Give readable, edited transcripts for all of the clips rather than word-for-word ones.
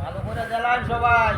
ভালো করে জ্বালান সবাই।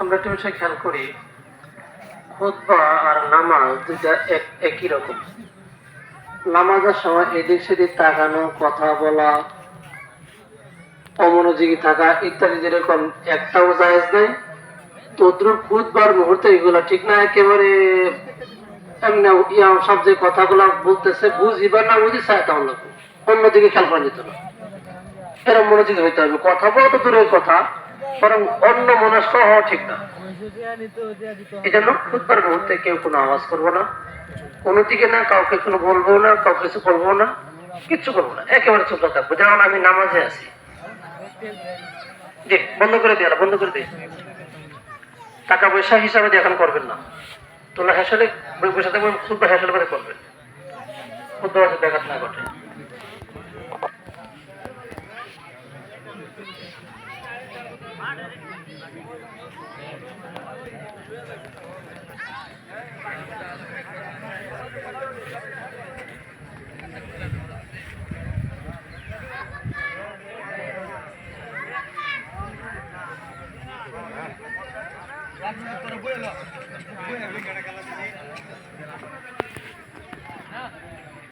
আমরা একটা বিষয় খেয়াল করি, খুতবা আর নামাজ দুইটা একই রকম। নামাজের সময় এদিক সেদিক তাকানো, কথা বলা, অমনোযোগী থাকা ইত্যাদি যেরকম একটাও জায়েজ নেই, তদ্রুপ খুতবার মুহূর্তে এগুলা ঠিক না। একেবারে এমনি সব যে কথাগুলা বলতেছে বুঝি বা না বুঝি চাইতাম না, অন্যদিকে খেয়াল করা যেত না। এরকম মনোযোগী হইতে হবে। কথা বলা তো দূরের কথা, বরং অন্য মনস্ক হওয়া ঠিক না। এই জন্য খুতবার মুহূর্তে কেউ কোনো আওয়াজ করবো না, কোনো দিকে না, কাউকে কোনো বলবো না, কাউকে কিছু করবো না, কিচ্ছু করবো না, একেবারে চুপ থাকবো। যেমন আমি নামাজে আছি, জি বন্ধ করে দিয়ে বন্ধ করে দিই। টাকা পয়সা হিসাবে দিয়ে এখন করবেন না, তোলা হেসলে পয়সা থাকবে, খুতবা হেসলে পরে করবেন, খুতবা ব্যাঘাত না ঘটে। এক মিনিট করে বইলো